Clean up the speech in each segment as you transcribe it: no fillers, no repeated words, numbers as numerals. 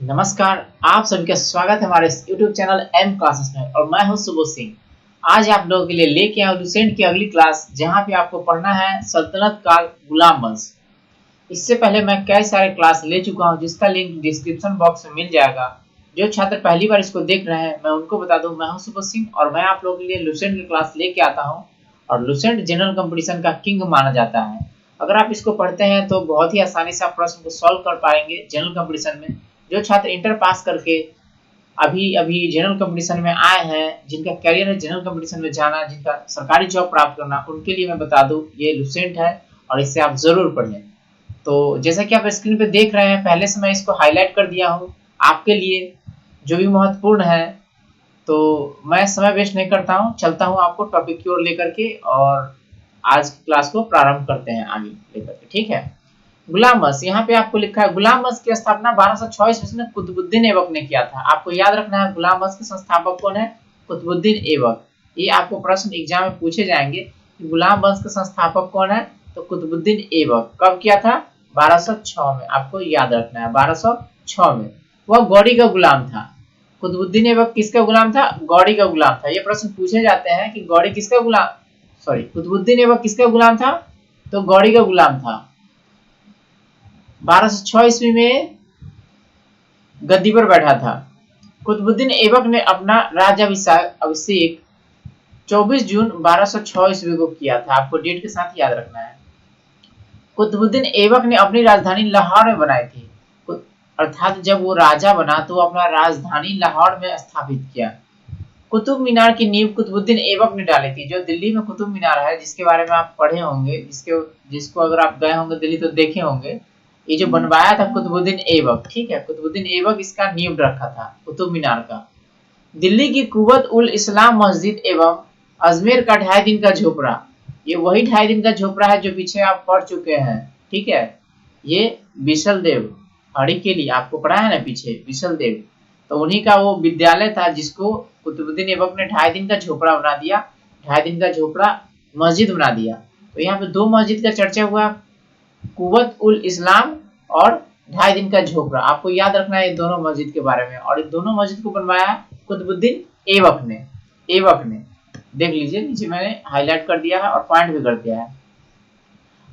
नमस्कार। आप सभी का स्वागत है हमारे YouTube चैनल एम क्लासेस में और मैं हूं सुबोध सिंह। आज आप लोगों के लिए लेके आया लुसेंट की अगली क्लास, जहां पे आपको पढ़ना है सल्तनत काल गुलाम वंश। इससे पहले मैं कई सारे क्लास ले चुका हूं, जिसका लिंक डिस्क्रिप्शन बॉक्स में मिल जाएगा। जो छात्र पहली बार इसको देख रहे हैं, मैं उनको बता दूं, मैं हूं सुबोध सिंह और मैं आप लोगों के लिए लुसेंट की क्लास लेके आता हूँ। और लुसेंट जनरल कंपटीशन का किंग माना जाता है। अगर आप इसको पढ़ते हैं तो बहुत ही आसानी से आप प्रश्न को सॉल्व कर पाएंगे जनरल कंपटीशन में। जो छात्र इंटर पास करके अभी अभी जनरल कंपटीशन में आए हैं, जिनका कैरियर है जनरल कंपटीशन में जाना, जिनका सरकारी जॉब प्राप्त करना, उनके लिए मैं बता दूं ये लुसेंट है और इससे आप जरूर पढ़ें। तो जैसा कि आप स्क्रीन पे देख रहे हैं, पहले से मैं इसको हाईलाइट कर दिया हूँ आपके लिए, जो भी महत्वपूर्ण है। तो मैं समय वेस्ट नहीं करता हूँ, चलता हूँ आपको टॉपिक की ओर लेकर के, और आज की क्लास को प्रारंभ करते हैं आगे लेकर के। ठीक है। गुलाम वंश, यहाँ पे आपको लिखा है गुलाम वंश की स्थापना 1226 ईस्वी में कुतुबुद्दीन ऐबक ने किया था। आपको याद रखना है गुलाम वंश के संस्थापक कौन है? कुतुबुद्दीन ऐबक। ये आपको प्रश्न एग्जाम में पूछे जाएंगे कि गुलाम वंश के संस्थापक कौन है, तो कुतुबुद्दीन ऐबक। कब किया था? 1206 में। आपको याद रखना है 1206 में। वह गौड़ी का गुलाम था। कुतुबुद्दीन ऐबक किसका गुलाम था? गौड़ी का गुलाम था। ये प्रश्न पूछे जाते हैं कि गौड़ी किसका गुलाम, सॉरी, कुतुबुद्दीन ऐबक किसका गुलाम था? तो गौड़ी का गुलाम था। 1206 ईस्वी में गद्दी पर बैठा था। कुतुबुद्दीन ऐबक ने अपना राज्याभिषेक 24 जून 1206 ईस्वी को किया था। आपको डेट के साथ याद रखना है। कुतुबुद्दीन ऐबक ने अपनी राजधानी लाहौर में बनाई थी। अर्थात जब वो राजा बना तो अपना राजधानी लाहौर में स्थापित किया। कुतुब मीनार की नींव कुतुबुद्दीन ऐबक ने डाली थी। जो दिल्ली में कुतुब मीनार है, जिसके बारे में आप पढ़े होंगे, जिसको अगर आप गए होंगे दिल्ली तो देखे होंगे। ये जो बनवाया था कुतुबुद्दीन ऐबक, ठीक है, कुतुबुद्दीन ऐबक इसका नींव रखा था कुतुब मीनार का। दिल्ली की कुवत उल इस्लाम मस्जिद एवं अजमेर का 2.5 दिन का झोपड़ा, ये वही 2.5 दिन का झोपड़ा है जो पीछे आप पढ़ चुके हैं। ठीक है, ये विशल देव हड़ी के लिए आपको पढ़ा है ना पीछे, विशल देव, तो उन्हीं का वो विद्यालय था जिसको कुतुबुद्दीन ऐबक ने 2.5 दिन का झोपड़ा बना दिया। 2.5 दिन का झोपड़ा मस्जिद बना दिया। तो यहाँ पे दो मस्जिद का चर्चा हुआ, कुवत उल इस्लाम और 2.5 दिन का झोपड़ा। आपको याद रखना है ये दोनों मस्जिद के बारे में। और ये दोनों मस्जिद को बनवाया कुतुबुद्दीन ऐबक ने। ऐबक ने, देख लीजिए नीचे मैंने हाईलाइट कर दिया है और पॉइंट भी कर दिया है।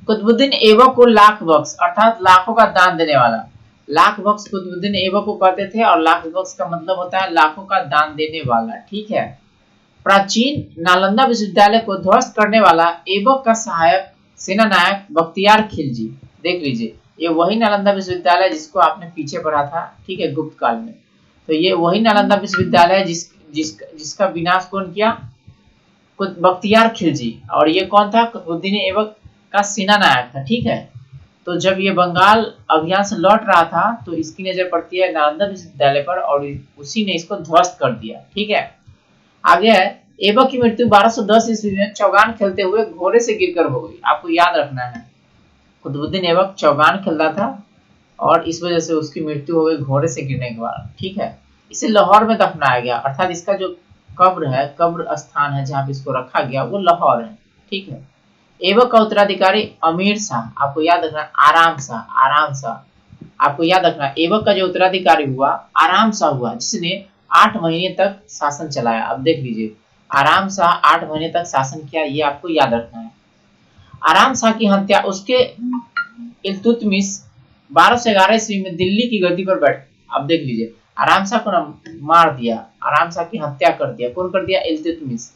कुतुबुद्दीन ऐबक को लाख बख्श अर्थात लाखों का दान देने वाला, लाख बख्श कुतुबुद्दीन ऐबक को कहते थे। और लाख बख्श का मतलब होता है लाखों का दान देने वाला। ठीक है। प्राचीन नालंदा विश्वविद्यालय को ध्वस्त करने वाला ऐबक का सहायक सेना नायक बख्तियार खिलजी। देख लीजिए, ये वही नालंदा विश्वविद्यालय जिसको आपने पीछे पढ़ा था, ठीक है, गुप्त काल में। तो ये वही नालंदा विश्वविद्यालय है जिसका विनाश कौन किया? बख्तियार खिलजी। और ये कौन था? कुतुबुद्दीन ऐबक का सेना नायक था। ठीक है। तो जब ये बंगाल अभियान से लौट रहा था तो इसकी नजर पड़ती है नालंदा विश्वविद्यालय पर और उसी ने इसको ध्वस्त कर दिया। ठीक है। आगे है, ऐबक की मृत्यु 1210 ईस्वी में चौगान खेलते हुए घोड़े से गिरकर हो गई। आपको याद रखना है कुतुबुद्दीन ऐबक चौगान खेल रहा था और इस वजह से उसकी मृत्यु हो गई घोड़े से गिरने के बाद। ठीक है। इसे लाहौर में दफनाया गया, अर्थात इसका जो कब्र है, कब्र स्थान है जहां पे इसको रखा गया, वो लाहौर है। ठीक है। ऐबक का उत्तराधिकारी अमीर शाह, आपको याद रखना, आराम शाह, आराम शाह। आपको याद रखना ऐबक का जो उत्तराधिकारी हुआ आराम शाह हुआ, जिसने 8 महीने तक शासन चलाया। अब देख लीजिए, आराम शाह 8 महीने तक शासन किया, ये आपको याद रखना है। आराम शाह की हत्या उसके इल्तुतमिश 1211 ईस्वी में दिल्ली की गद्दी पर बैठ, अब देख लीजिए, आराम शाह को मार दिया, आराम शाह की हत्या कर दिया। कौन कर दिया? इल्तुतमिश।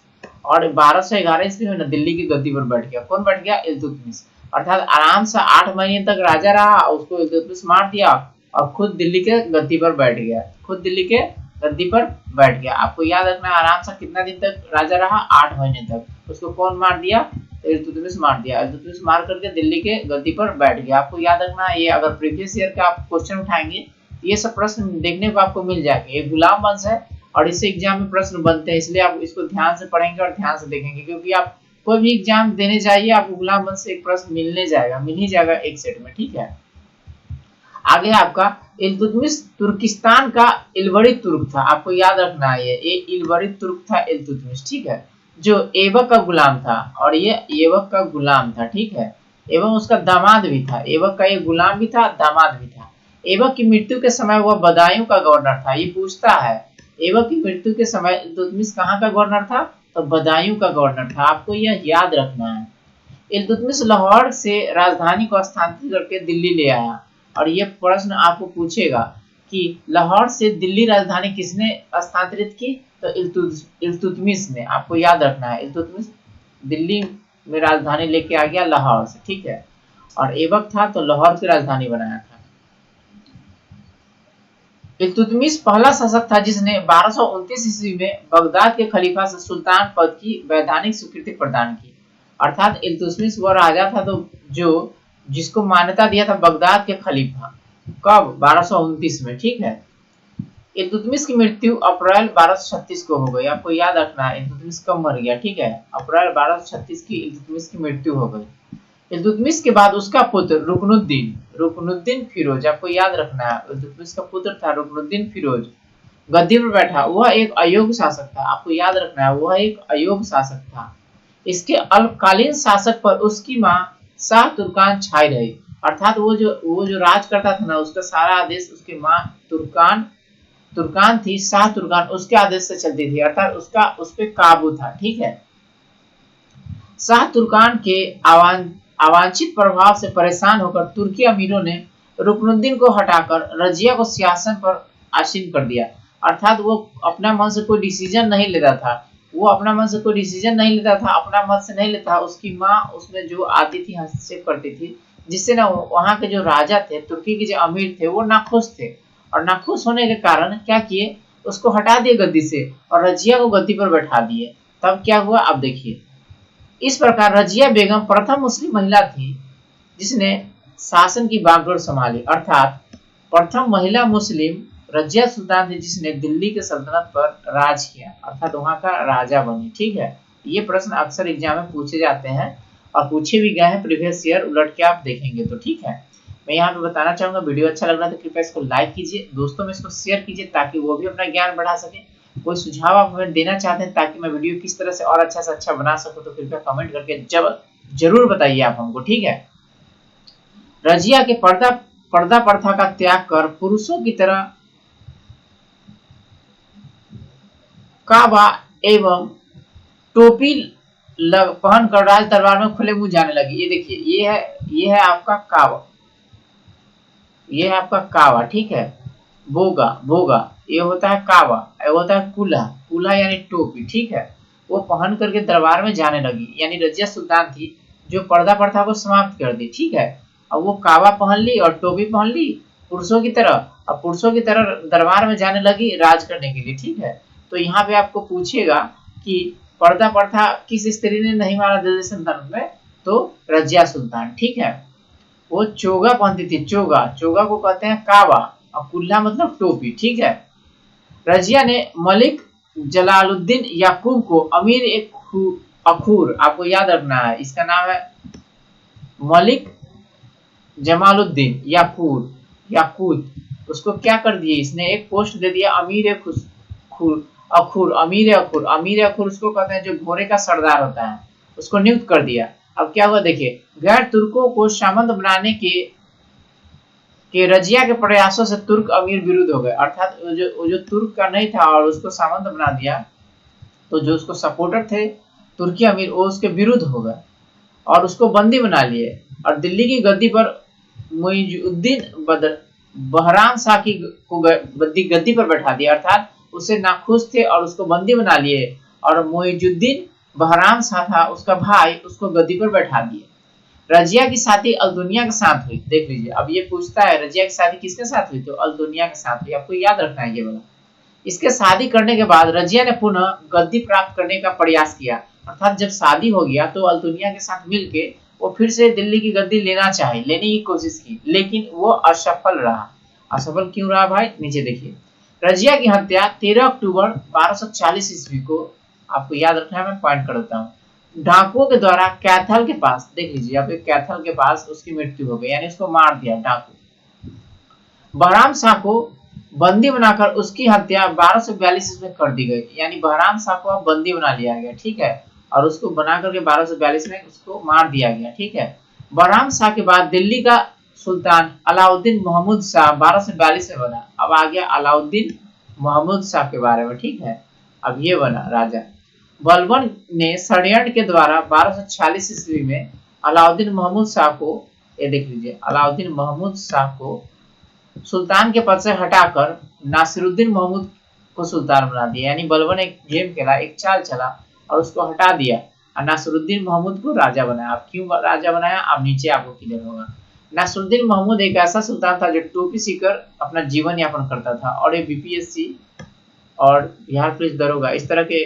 और 1211 ईस्वी में न दिल्ली की गद्दी पर बैठ गया। कौन बैठ गया? इल्तुतमिश। अर्थात आराम शाह 8 महीने तक राजा रहा, उसको इल्तुतमिश मार दिया और खुद दिल्ली के गद्दी पर बैठ गया, खुद दिल्ली के गद्दी पर बैठ गया। आपको याद रखना है आराम शाह कितना दिन तक राजा रहा? 8 महीने तक। उसको कौन मार दिया? इल्तुतमिश मार दिया। इल्तुतमिश मार करके दिल्ली के गद्दी पर बैठ गया। आपको याद रखना है, ये अगर प्रीवियस ईयर का आप क्वेश्चन उठाएंगे ये सब प्रश्न देखने को आपको मिल जाएंगे। ये गुलाम वंश है और इससे एग्जाम में प्रश्न बनते हैं, इसलिए आप इसको ध्यान से पढ़ेंगे और ध्यान से देखेंगे, क्योंकि आप कोई भी एग्जाम देने जाइए आपको गुलाम वंश से एक प्रश्न मिल ही जाएगा एक सेट में। ठीक है। आगे आपका इल्तुतमिश तुर्किस्तान का इलवरी तुर्क था। आपको याद रखना है ये इलवरी तुर्क था इल्तुतमिश। ठीक है, जो ऐबक का गुलाम था और ये ऐबक का गुलाम था। ठीक है, एवं उसका दामाद भी था। ऐबक का ये गुलाम भी था, दामाद भी था। ऐबक की मृत्यु के समय वह बदायूं का गवर्नर था। ये पूछता है ऐबक की मृत्यु के समय इल्तुतमिश कहाँ का गवर्नर था, तो बदायूं का गवर्नर था। आपको यह याद रखना है। इल्तुतमिश लाहौर से राजधानी को स्थानांतरित करके दिल्ली ले आया। और ये प्रश्न आपको पूछेगा कि लाहौर से दिल्ली राजधानी किसने स्थानांतरित की, तो इल्तुतमिश ने। आपको याद रखना है इल्तुतमिश दिल्ली में राजधानी लेके आ गया लाहौर से, ठीक है। और ऐबक था तो लाहौर की राजधानी बनाया था। इल्तुतमिश पहला शासक था जिसने 1229 ईस्वी में बगदाद के खलीफा से सुल्तान पद की वैधानिक स्वीकृति प्रदान की। अर्थात इल्तुतमिश वह राजा था तो जो जिसको मान्यता दिया था बगदाद के खलीफा। कब? 1229 में, ठीक है। इल्तुतमिश की मृत्यु अप्रैल 1236 को हो गई। आपको याद रखना है इल्तुतमिश कब मर गया, ठीक है। अप्रैल 1236 की इल्तुतमिश की मृत्यु हो गई। इल्तुतमिश के बाद उसका पुत्र रुकनुद्दीन फिरोज, आपको याद रखना है इल्तुतमिश का पुत्र था रुकनुद्दीन फिरोज, गद्दी पर बैठा। वह एक अयोग्य शासक था। आपको याद रखना है वह एक अयोग्य शासक था। इसके अल्पकालीन शासक पर उसकी मां शाह तुर्कान छाई रही। अर्थात वो जो राज करता था ना, उसका सारा आदेश उसकी मां तुर्कान थी, शाह तुर्कान, उसके आदेश से चलती थी। अर्थात उसका उस पर काबू था, ठीक है। शाह तुर्कान के अवांछित प्रभाव से परेशान होकर तुर्की अमीरों ने रुकनुद्दीन को हटाकर रजिया को सिंहासन पर आसीन कर दिया। अर्थात वो अपना मन से कोई डिसीजन नहीं लेता था। अपना मत से नहीं लेता था। उसकी माँ उसमें जो आती थी, हस्तक्षेप करती थी, जिससे ना वहाँ के जो राजा थे, तुर्की के जो अमीर थे, वो नाखुश थे। और नाखुश होने के कारण क्या किए, उसको हटा दिए गद्दी से और रजिया को गद्दी पर बैठा दिए। तब क्या हुआ आप देखिए। इस प्रकार रजिया बेगम प्रथम मुस्लिम महिला थी जिसने शासन की बागडोर संभाली। अर्थात प्रथम महिला मुस्लिम रजिया सुल्तान थी जिसने दिल्ली के सल्तनत पर राज किया, अर्थात वहां का राजा बनी, ठीक है। ये प्रश्न अक्सर एग्जाम में पूछे जाते हैं और पूछे भी गए हैं प्रीवियस ईयर, उलट के आप देखेंगे तो, ठीक है। मैं यहाँ पे बताना चाहूंगा वीडियो अच्छा लग रहा है तो कृपया इसको लाइक कीजिए, दोस्तों में इसको शेयर कीजिए ताकि वो भी अपना ज्ञान बढ़ा सके। कोई सुझाव आप हमें देना चाहते हैं ताकि मैं वीडियो किस तरह से और अच्छा से अच्छा बना सकूं तो कृपया कमेंट करके जरूर बताइए आप हमको, ठीक है। रजिया के पर्दा प्रथा का त्याग कर पुरुषों की तरह काबा एवं टोपी पहनकर राज दरबार में खुले मुंह जाने लगी। ये देखिए, ये है आपका काबा, ये है आपका काबा, ठीक है। बोगा ये होता है काबा, ये होता है कुल्हा यानी टोपी, ठीक है। वो पहन करके दरबार में जाने लगी, यानी रजिया सुल्तान थी जो पर्दा प्रथा को समाप्त कर दी, ठीक है। अब वो काबा पहन ली और टोपी पहन ली पुरुषों की तरह, अब पुरुषों की तरह दरबार में जाने लगी राज करने के लिए, ठीक है। तो यहाँ पे आपको पूछेगा कि पर्दा प्रथा किस स्त्री ने नहीं मारा दिल्ली सल्तनत में, तो रजिया सुल्तान, ठीक है। वो चोगा पहनती थी, चोगा को कहते हैं काबा और कुल्ला मतलब टोपी, ठीक है। रजिया ने मलिक जलालुद्दीन याकूब को अमीर एक अखूर, आपको याद रखना है इसका नाम है मलिक जमालुद्दीन याकूत, उसको क्या कर दिए इसने, एक पोस्ट दे दिया अमीर अखूर उसको कहते हैं जो घोड़े का सरदार होता है, उसको नियुक्त कर दिया। अब क्या हुआ देखिए, गैर तुर्कों को सामंत बनाने के रजिया के प्रयासों से तुर्क अमीर विरुद्ध हो गए। अर्थात जो तुर्क का नहीं था और उसको सामंत बना दिया, तो जो उसको सपोर्टर थे तुर्की अमीर, वो उसके विरुद्ध हो गए और उसको बंदी बना लिए और दिल्ली की गद्दी पर मुइजुद्दीन बहराम शाह को गद्दी पर बैठा दिया। अर्थात उसे नाखुश थे और उसको बंदी बना लिए और मुइजुद्दीन बहराम शाह था उसका भाई, उसको गद्दी पर बैठा दिए। रजिया की शादी अल्दुनिया के साथ हुई, देख लीजिए। अब ये पूछता है रजिया की शादी किसके साथ हुई, तो अल्दुनिया के साथ हुई, आपको याद रखना है ये वाला। इसके शादी करने के बाद रजिया ने पुनः गद्दी प्राप्त करने का प्रयास किया। अर्थात जब शादी हो गया तो अल्दुनिया के साथ मिलके वो फिर से दिल्ली की गद्दी लेने की कोशिश की, लेकिन वो असफल रहा। असफल क्यों रहा भाई, नीचे देखिए। रजिया की हत्या 13 अक्टूबर 1240 ईस्वी को, आपको याद रखना है, मैं पॉइंट कर देता हूँ, डाकुओं के द्वारा कैथल के पास, देख लीजिए यहाँ पे कैथल के पास उसकी मृत्यु हो गई, यानी उसको मार दिया डाकू। बहराम शाह को बंदी बनाकर उसकी हत्या 1242 में कर दी गई, यानी बहराम शाह को अब बंदी बना लिया गया, ठीक है, और उसको बना करके 1242 में उसको मार दिया गया, ठीक है। बहराम शाह के बाद दिल्ली का सुल्तान अलाउद्दीन महमूद शाह 1242 में बना। अब आ गया अलाउद्दीन महमूद शाह के बारे में, ठीक है। अब ये बना राजा। बलबन ने षड्यंत्र के द्वारा 1246 ईस्वी में अलाउद्दीन महमूद शाह को, ये देख लीजिए, अलाउद्दीन महमूद शाह को सुल्तान के पद से हटाकर नासिरुद्दीन महमूद को सुल्तान बना दिया। यानी बलबन एक गेम खेला, एक चाल चला और उसको हटा दिया और नासिरुद्दीन महमूद को राजा बनाया। अब क्यों राजा बनाया, अब नीचे आपको क्लियर होगा। नासिरुद्दीन महमूद एक ऐसा सुल्तान था जो टोपी सीकर अपना जीवन यापन करता था और ये बीपीएससी और बिहार पुलिस दरोगा इस तरह के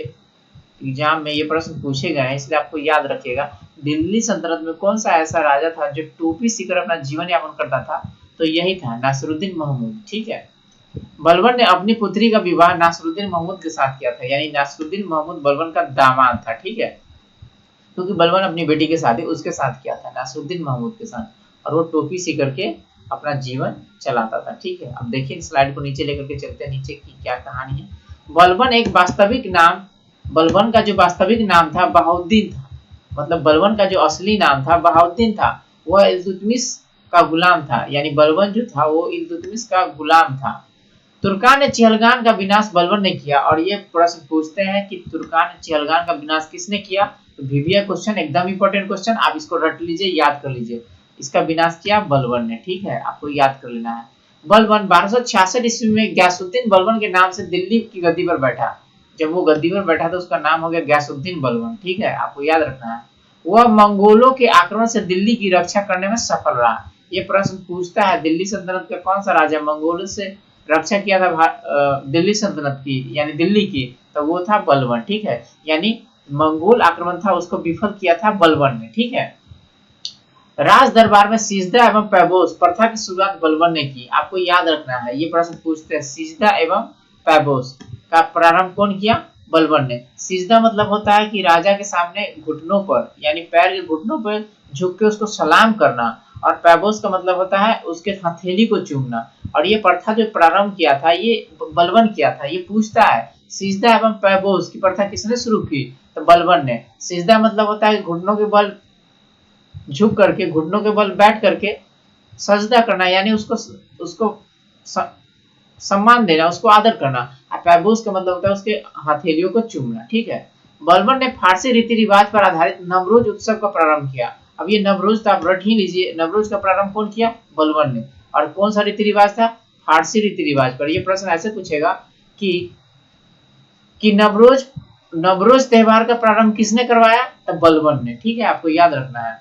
एग्जाम में ये प्रश्न पूछे गए हैं, इसलिए आपको याद रखिएगा। दिल्ली सल्तनत में कौन सा ऐसा राजा था जो टोपी सीकर अपना जीवन यापन करता था, तो यही था नासिरुद्दीन महमूद, ठीक है। बलबन ने अपनी पुत्री का विवाह नासिरुद्दीन महमूद के साथ किया था। यानी नासिरुद्दीन महमूद बलबन का दामाद था, ठीक है, क्योंकि बलबन अपनी बेटी के शादी उसके साथ किया था, नासिरुद्दीन महमूद के साथ, और वो टोपी सी करके अपना जीवन चलाता था, ठीक है। अब देखिए स्लाइड को नीचे लेकर के चलते हैं, नीचे की क्या कहानी है। बलबन का जो वास्तविक नाम था बहाउद्दीन था, मतलब बलबन का जो असली नाम था बहाउद्दीन था। वह इल्तुतमिश का गुलाम था। यानी बलबन जो था वो इल्तुतमिश का गुलाम था। तुर्कान ने चहलगान का विनाश बलबन ने किया। और ये प्रश्न पूछते हैं कि तुर्कान ने चहलगान का विनाश किसने किया, तो वीवीआई क्वेश्चन, एकदम इंपॉर्टेंट क्वेश्चन, आप इसको रट लीजिए, याद कर लीजिए। इसका विनाश किया बलबन ने, ठीक है, आपको याद कर लेना है। बलबन 1266 ईस्वी में गयासुद्दीन बलबन के नाम से दिल्ली की गद्दी पर बैठा। जब वो गद्दी पर बैठा तो उसका नाम हो गया गयासुद्दीन बलबन, ठीक है, आपको याद रखना है। वह मंगोलों के आक्रमण से दिल्ली की रक्षा करने में सफल रहा। ये प्रश्न पूछता है दिल्ली सल्तनत का कौन सा राजा मंगोलों से रक्षा किया था दिल्ली सल्तनत की, यानी दिल्ली की, तो वो था बलबन, ठीक है। यानी मंगोल आक्रमण था उसको विफल किया था बलबन ने, ठीक है। राज दरबार में सिजदा एवं पैबोस प्रथा की शुरुआत बलबन ने की। आपको याद रखना है, ये प्रश्न पूछते हैं, सिजदा एवं पैबोस का प्रारंभ कौन किया, बलबन ने। सिजदा मतलब होता है कि राजा के सामने घुटनों पर, यानी पैर के घुटनों पर झुक के उसको सलाम करना, और पैबोस का मतलब होता है उसके हथेली को चूमना। और ये प्रथा जो प्रारंभ किया था ये बलबन किया था। ये पूछता है सिजदा एवं पैबोस की प्रथा किसने शुरू की, तो बलबन ने। सिजदा मतलब होता है घुटनों के बल झुक करके, घुटनों के बल बैठ करके सजदा करना, यानी उसको सम्मान देना, उसको आदर करना। पैबोस का मतलब होता है उसके हथेलियों को चूमना, ठीक है। बलबन ने फारसी रीति रिवाज पर आधारित नवरोज उत्सव का प्रारंभ किया। अब ये नवरोज था, आप रट ही लीजिए, नवरोज का प्रारंभ कौन किया, बलबन ने। और कौन सा रीति रिवाज था, फारसी रीति रिवाज पर। यह प्रश्न ऐसे पूछेगा कि नवरोज त्योहार का प्रारंभ किसने करवाया, तो बलबन ने, ठीक है, आपको याद रखना है।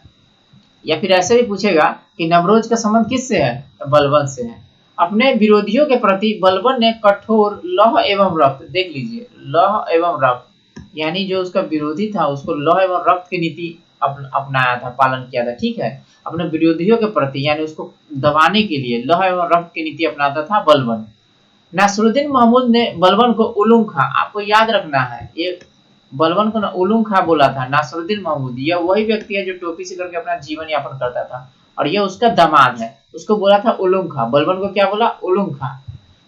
या फिर ऐसे भी पूछेगा कि नवरोज का संबंध किससे है, तो बलबन से है। अपने विरोधियों के प्रति बलबन ने कठोर लौह एवं रक्त, देख लीजिए, लौह एवं रक्त, यानी जो उसका विरोधी था उसको लौह एवं रक्त की नीति अपनाया था, पालन किया था, ठीक है। अपने विरोधियों के प्रति यानी उसको दबाने के लिए लौह एवं रक्त की नीति अपनाता था बलबन। नासिरुद्दीन महमूद ने बलबन को उलुम खां, आपको याद रखना है, ये बलबन को उलुम खां बोला था नासिरुद्दीन महमूद। यह वही व्यक्ति है जो टोपी से करके अपना जीवन यापन करता था और यह उसका दामाद है, उसको बोला था उलुम खां। बलबन को क्या बोला, उलुम खां।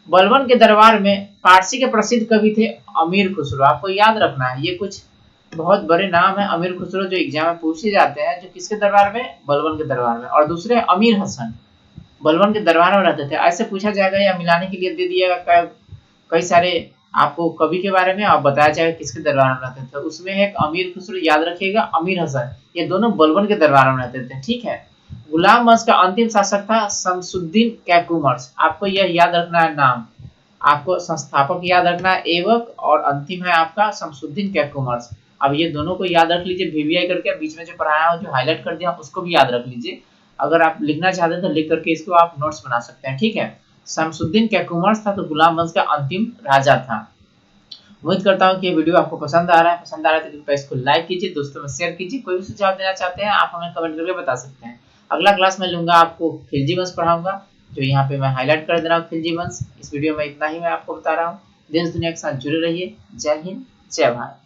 बलबन के दरबार में फारसी के प्रसिद्ध कवि थे अमीर खुसरो। आपको याद रखना है, ये कुछ बहुत बड़े नाम है अमीर खुसरो जो एग्जाम में पूछे जाते हैं, जो किसके दरबार में, बलबन के दरबार में। और दूसरे अमीर हसन, बलबन के दरबार में रहते थे। ऐसे पूछा जाएगा या मिलाने के लिए दे दिएगा कई सारे आपको कवि के बारे में, आप बताया जाएगा किसके दरबार में रहते थे। उसमें एक अमीर खुसरो, याद रखिएगा, अमीर हसन, ये दोनों बलबन के दरबार में रहते थे, ठीक है। गुलाम वंश का अंतिम शासक था शमसुद्दीन कैकुमर्स। आपको यह याद रखना है नाम, आपको संस्थापक याद रखना है एवक, और अंतिम है आपका शमसुद्दीन कैकुमर्स। अब ये दोनों को याद रख लीजिए, वीवीआई करके बीच में जो पढ़ाया हो, जो हाईलाइट कर दिया उसको भी याद रख लीजिए। अगर आप लिखना चाहते हैं तो लिख करके इसको आप नोट्स बना सकते हैं, ठीक है। शमसुद्दीन कैकुमर्स था तो गुलाम वंश का अंतिम राजा था। उम्मीद करता हूँ कि ये वीडियो आपको पसंद आ रहा है। पसंद आ रहा है तो कृपया इसको लाइक कीजिए, दोस्तों में शेयर कीजिए। कोई भी सुझाव देना चाहते हैं आप हमें कमेंट करके बता सकते हैं। अगला क्लास में लूंगा, आपको खिलजी वंश पढ़ाऊंगा, जो यहाँ पे मैं हाईलाइट कर दे रहा हूँ, खिलजी वंश। इस वीडियो में इतना ही मैं आपको बता रहा हूँ। देश दुनिया के साथ जुड़े रहिए। जय हिंद, जय भारत।